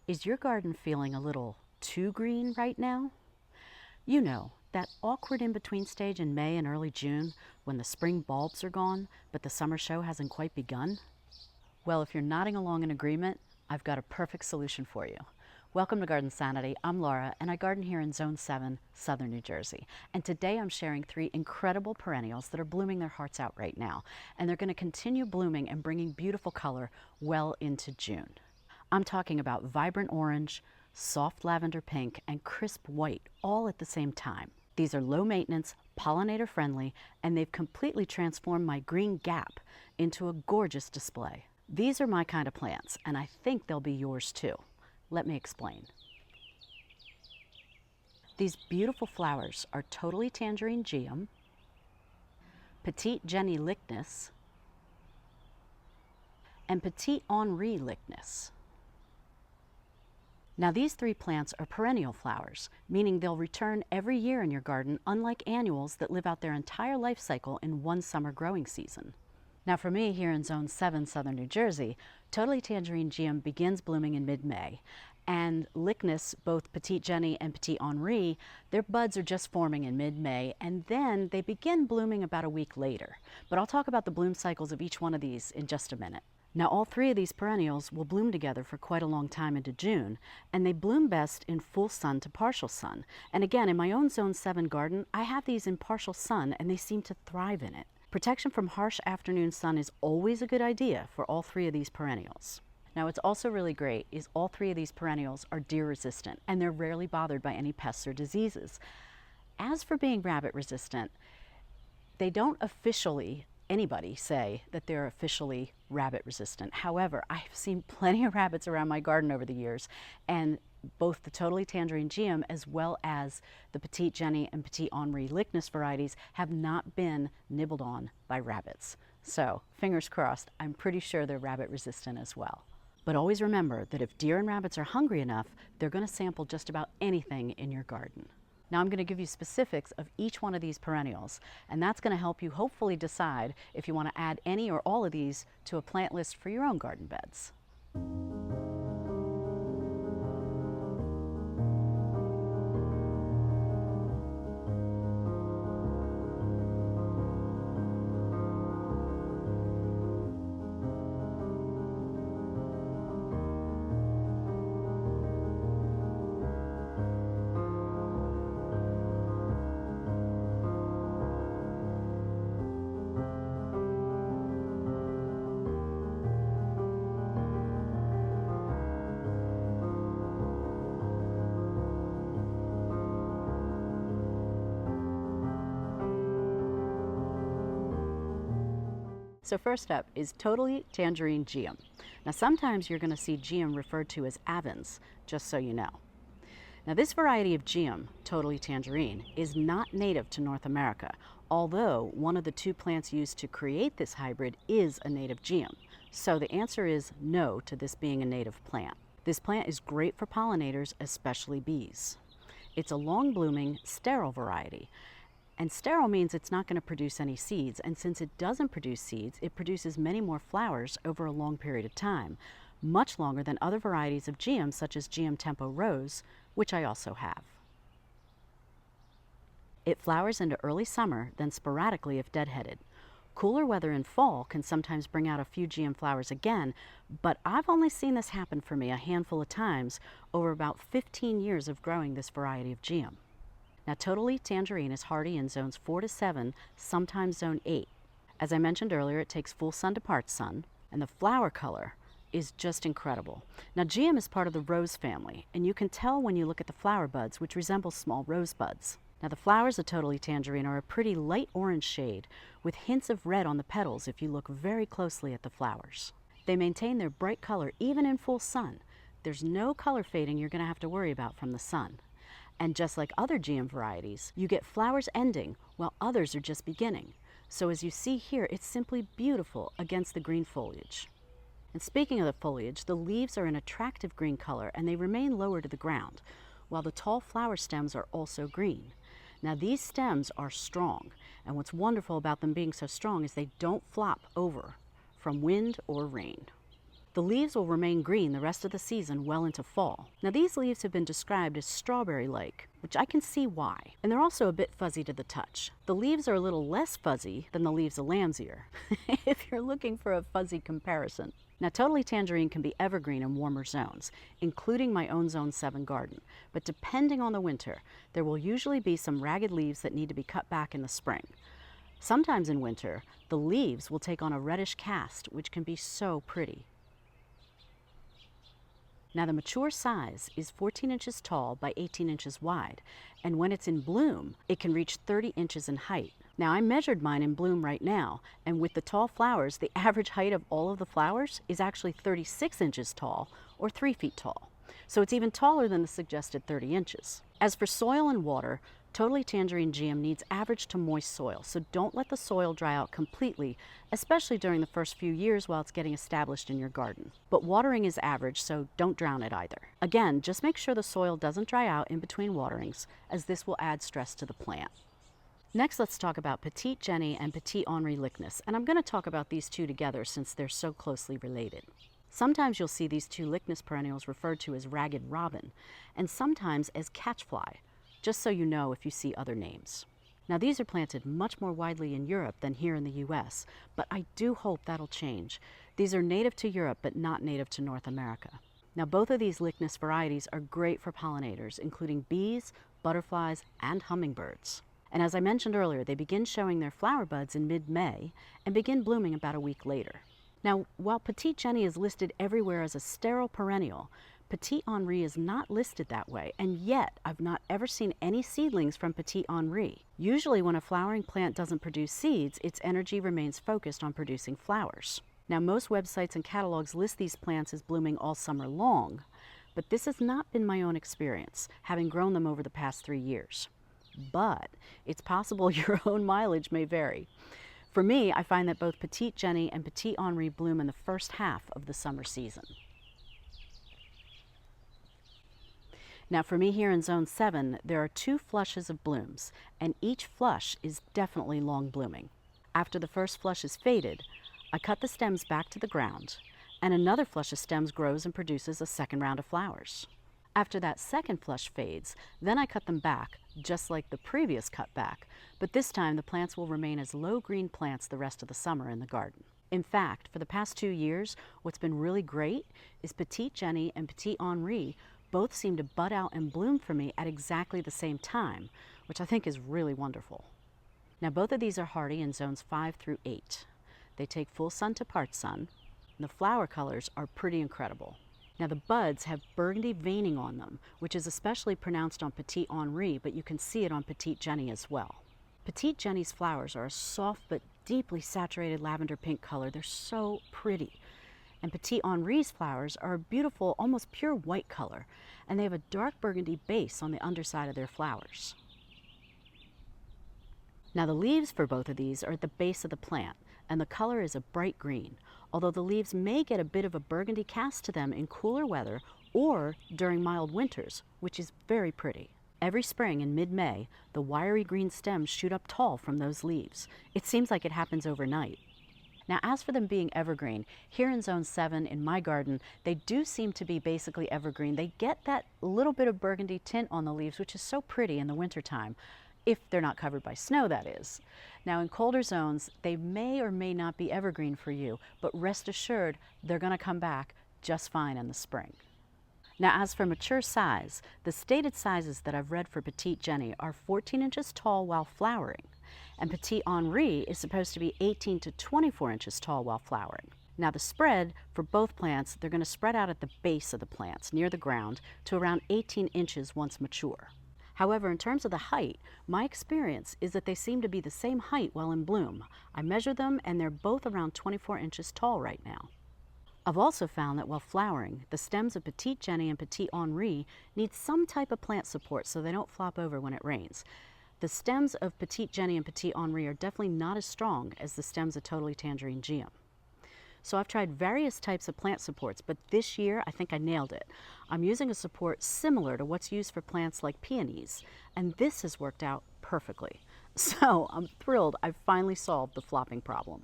Is your garden feeling a little too green right now? You know, that awkward in-between stage in May and early June when the spring bulbs are gone, but the summer show hasn't quite begun? Well, if you're nodding along in agreement, I've got a perfect solution for you. Welcome to Garden Sanity. I'm Laura, and I garden here in Zone 7, Southern New Jersey. And today I'm sharing 3 incredible perennials that are blooming their hearts out right now. And they're going to continue blooming and bringing beautiful color well into June. I'm talking about vibrant orange, soft lavender pink, and crisp white all at the same time. These are low maintenance, pollinator friendly, and they've completely transformed my green gap into a gorgeous display. These are my kind of plants, and I think they'll be yours too. Let me explain. These beautiful flowers are totally Tangerine Geum, Petite Lychnis, and Petit Henri Lychnis. Now these 3 plants are perennial flowers, meaning they'll return every year in your garden, unlike annuals that live out their entire life cycle in one summer growing season. Now for me here in Zone 7, Southern New Jersey, totally Tangerine Geum begins blooming in mid-May, and Lychnis, both Petite Jenny and Petit Henri, their buds are just forming in mid-May, and then they begin blooming about a week later. But I'll talk about the bloom cycles of each one of these in just a minute. Now all 3 of these perennials will bloom together for quite a long time into June, and they bloom best in full sun to partial sun. And again, in my own Zone 7 garden, I have these in partial sun and they seem to thrive in it. Protection from harsh afternoon sun is always a good idea for all 3 of these perennials. Now what's also really great is all 3 of these perennials are deer resistant and they're rarely bothered by any pests or diseases. As for being rabbit resistant, they don't officially anybody say that they're officially rabbit resistant. However, I've seen plenty of rabbits around my garden over the years, and both the totally Tangerine Geum as well as the Petite Jenny and Petit Henri Lychnis varieties have not been nibbled on by rabbits. So fingers crossed, I'm pretty sure they're rabbit resistant as well. But always remember that if deer and rabbits are hungry enough, they're going to sample just about anything in your garden. Now I'm going to give you specifics of each one of these perennials, and that's going to help you hopefully decide if you want to add any or all of these to a plant list for your own garden beds. So first up is totally Tangerine Geum. Now sometimes you're going to see Geum referred to as Avens, just so you know. Now this variety of Geum, totally Tangerine, is not native to North America, although one of the 2 plants used to create this hybrid is a native Geum. So the answer is no to this being a native plant. This plant is great for pollinators, especially bees. It's a long-blooming, sterile variety. And sterile means it's not going to produce any seeds, and since it doesn't produce seeds, it produces many more flowers over a long period of time, much longer than other varieties of Geum such as Geum Tempo Rose, which I also have. It flowers into early summer, then sporadically if deadheaded. Cooler weather in fall can sometimes bring out a few Geum flowers again, but I've only seen this happen for me a handful of times over about 15 years of growing this variety of Geum. Now totally Tangerine is hardy in zones 4 to 7, sometimes zone 8. As I mentioned earlier, it takes full sun to part sun, and the flower color is just incredible. Now Geum is part of the rose family, and you can tell when you look at the flower buds, which resemble small rosebuds. Now the flowers of totally Tangerine are a pretty light orange shade with hints of red on the petals if you look very closely at the flowers. They maintain their bright color even in full sun. There's no color fading you're going to have to worry about from the sun. And just like other Geum varieties, you get flowers ending while others are just beginning. So as you see here, it's simply beautiful against the green foliage. And speaking of the foliage, the leaves are an attractive green color and they remain lower to the ground, while the tall flower stems are also green. Now these stems are strong, and what's wonderful about them being so strong is they don't flop over from wind or rain. The leaves will remain green the rest of the season well into fall. Now these leaves have been described as strawberry-like, which I can see why. And they're also a bit fuzzy to the touch. The leaves are a little less fuzzy than the leaves of lamb's ear, if you're looking for a fuzzy comparison. Now Totally Tangerine can be evergreen in warmer zones, including my own Zone 7 garden. But depending on the winter, there will usually be some ragged leaves that need to be cut back in the spring. Sometimes in winter, the leaves will take on a reddish cast, which can be so pretty. Now the mature size is 14 inches tall by 18 inches wide, and when it's in bloom, it can reach 30 inches in height. Now I measured mine in bloom right now, and with the tall flowers, the average height of all of the flowers is actually 36 inches tall, or 3 feet tall. So it's even taller than the suggested 30 inches. As for soil and water, Totally Tangerine Geum needs average to moist soil, so don't let the soil dry out completely, especially during the first few years while it's getting established in your garden. But watering is average, so don't drown it either. Again, just make sure the soil doesn't dry out in between waterings, as this will add stress to the plant. Next, let's talk about Petite Jenny and Petit Henri Lychnis, and I'm going to talk about these two together since they're so closely related. Sometimes you'll see these two Lychnis perennials referred to as ragged robin, and sometimes as catchfly, just so you know if you see other names. Now these are planted much more widely in Europe than here in the US, but I do hope that'll change. These are native to Europe but not native to North America. Now both of these Lychnis varieties are great for pollinators, including bees, butterflies, and hummingbirds. And as I mentioned earlier, they begin showing their flower buds in mid-May and begin blooming about a week later. Now, while Petite Jenny is listed everywhere as a sterile perennial, Petit Henri is not listed that way, and yet I've not ever seen any seedlings from Petit Henri. Usually when a flowering plant doesn't produce seeds, its energy remains focused on producing flowers. Now most websites and catalogs list these plants as blooming all summer long, but this has not been my own experience, having grown them over the past 3 years. But it's possible your own mileage may vary. For me, I find that both Petite Jenny and Petit Henri bloom in the first half of the summer season. Now for me here in Zone 7, there are 2 flushes of blooms, and each flush is definitely long blooming. After the first flush is faded, I cut the stems back to the ground, and another flush of stems grows and produces a second round of flowers. After that second flush fades, then I cut them back, just like the previous cut back, but this time the plants will remain as low green plants the rest of the summer in the garden. In fact, for the past 2 years, what's been really great is Petite Jenny and Petit Henri both seem to bud out and bloom for me at exactly the same time, which I think is really wonderful. Now both of these are hardy in zones 5 through 8. They take full sun to part sun, and the flower colors are pretty incredible. Now the buds have burgundy veining on them, which is especially pronounced on Petit Henri, but you can see it on Petite Jenny as well. Petite Jenny's flowers are a soft but deeply saturated lavender pink color. They're so pretty. And Petit Henri's flowers are a beautiful, almost pure white color, and they have a dark burgundy base on the underside of their flowers. Now the leaves for both of these are at the base of the plant, and the color is a bright green, although the leaves may get a bit of a burgundy cast to them in cooler weather or during mild winters, which is very pretty. Every spring in mid-May, the wiry green stems shoot up tall from those leaves. It seems like it happens overnight. Now, as for them being evergreen, here in Zone 7 in my garden, they do seem to be basically evergreen. They get that little bit of burgundy tint on the leaves, which is so pretty in the wintertime, if they're not covered by snow, that is. Now, in colder zones, they may or may not be evergreen for you, but rest assured, they're going to come back just fine in the spring. Now, as for mature size, the stated sizes that I've read for Petite Jenny are 14 inches tall while flowering, and Petit Henri is supposed to be 18 to 24 inches tall while flowering. Now the spread for both plants, they're going to spread out at the base of the plants, near the ground, to around 18 inches once mature. However, in terms of the height, my experience is that they seem to be the same height while in bloom. I measured them and they're both around 24 inches tall right now. I've also found that while flowering, the stems of Petite Jenny and Petit Henri need some type of plant support so they don't flop over when it rains. The stems of Petite Jenny and Petit Henri are definitely not as strong as the stems of Totally Tangerine Geum. So I've tried various types of plant supports, but this year I think I nailed it. I'm using a support similar to what's used for plants like peonies, and this has worked out perfectly. So I'm thrilled I've finally solved the flopping problem.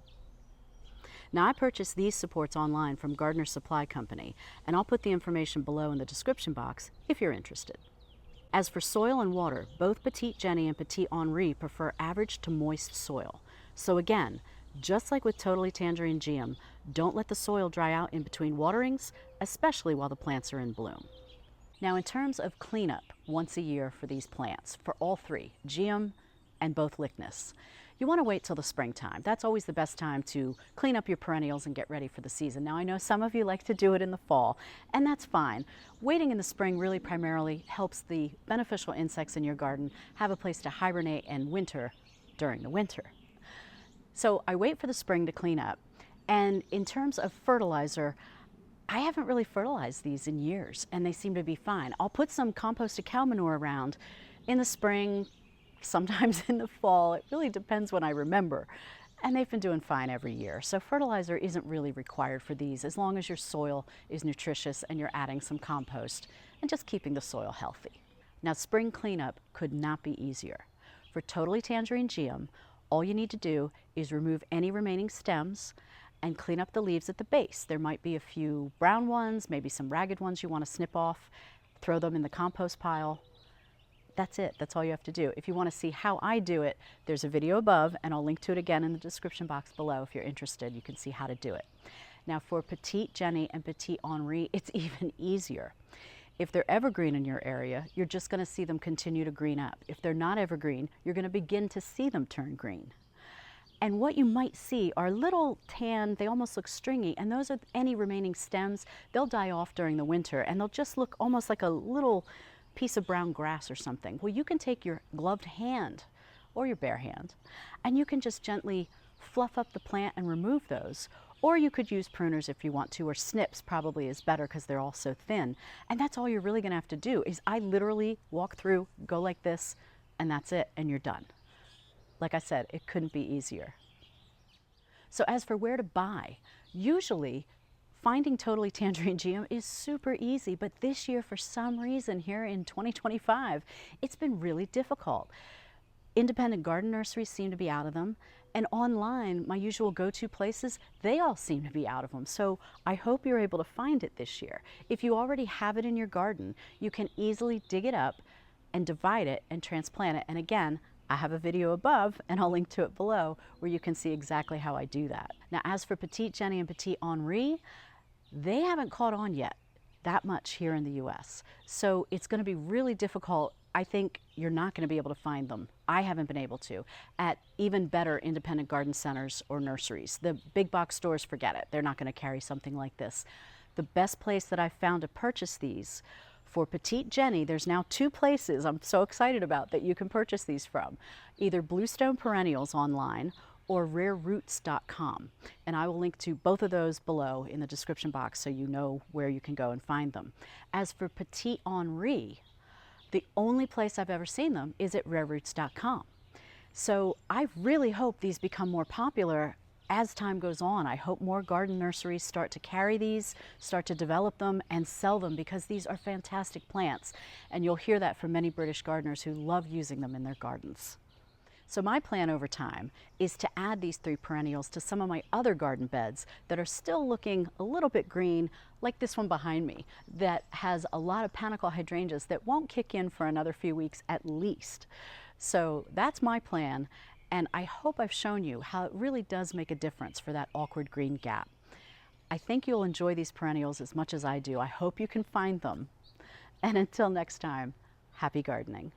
Now, I purchased these supports online from Gardener Supply Company, and I'll put the information below in the description box if you're interested. As for soil and water, both Petite Jenny and Petit Henri prefer average to moist soil. So again, just like with Totally Tangerine Geum, don't let the soil dry out in between waterings, especially while the plants are in bloom. Now, in terms of cleanup once a year for these plants, for all three, Geum and both Lychnis, you want to wait till the springtime. That's always the best time to clean up your perennials and get ready for the season. Now, I know some of you like to do it in the fall, and that's fine. Waiting in the spring really primarily helps the beneficial insects in your garden have a place to hibernate and winter during the winter. So I wait for the spring to clean up. And in terms of fertilizer, I haven't really fertilized these in years, and they seem to be fine. I'll put some composted cow manure around in the spring, sometimes in the fall. It really depends when I remember. And they've been doing fine every year. So fertilizer isn't really required for these as long as your soil is nutritious and you're adding some compost and just keeping the soil healthy. Now, spring cleanup could not be easier. For Totally Tangerine Geum, all you need to do is remove any remaining stems and clean up the leaves at the base. There might be a few brown ones, maybe some ragged ones you want to snip off, throw them in the compost pile. That's it. That's all you have to do. If you want to see how I do it, there's a video above, and I'll link to it again in the description box below. If you're interested, you can see how to do it. Now, for Petite Jenny and Petit Henri, it's even easier. If they're evergreen in your area, you're just going to see them continue to green up. If they're not evergreen, you're going to begin to see them turn green. And what you might see are little tan, they almost look stringy, and those are any remaining stems. They'll die off during the winter, and they'll just look almost like a little piece of brown grass or something. Well, you can take your gloved hand or your bare hand, and you can just gently fluff up the plant and remove those. Or you could use pruners if you want to, or snips probably is better because they're all so thin. And that's all you're really going to have to do is I literally walk through, go like this, and that's it, and you're done. Like I said, it couldn't be easier. So as for where to buy, usually finding Totally Tangerine Geum is super easy, but this year, for some reason, here in 2025, it's been really difficult. Independent garden nurseries seem to be out of them, and online, my usual go-to places, they all seem to be out of them. So I hope you're able to find it this year. If you already have it in your garden, you can easily dig it up and divide it and transplant it. And again, I have a video above, and I'll link to it below, where you can see exactly how I do that. Now, as for Petite Jenny and Petit Henri, they haven't caught on yet that much here in the US. So it's going to be really difficult. I think you're not going to be able to find them. I haven't been able to at even better independent garden centers or nurseries. The big box stores, forget it. They're not going to carry something like this. The best place that I've found to purchase these for Petite Jenny, there's now 2 places I'm so excited about that you can purchase these from. Either Bluestone Perennials online or rareroots.com. And I will link to both of those below in the description box so you know where you can go and find them. As for Petit Henri, the only place I've ever seen them is at rareroots.com. So I really hope these become more popular as time goes on. I hope more garden nurseries start to carry these, start to develop them and sell them, because these are fantastic plants. And you'll hear that from many British gardeners who love using them in their gardens. So my plan over time is to add these 3 perennials to some of my other garden beds that are still looking a little bit green, like this one behind me, that has a lot of panicle hydrangeas that won't kick in for another few weeks at least. So that's my plan, and I hope I've shown you how it really does make a difference for that awkward green gap. I think you'll enjoy these perennials as much as I do. I hope you can find them. And until next time, happy gardening.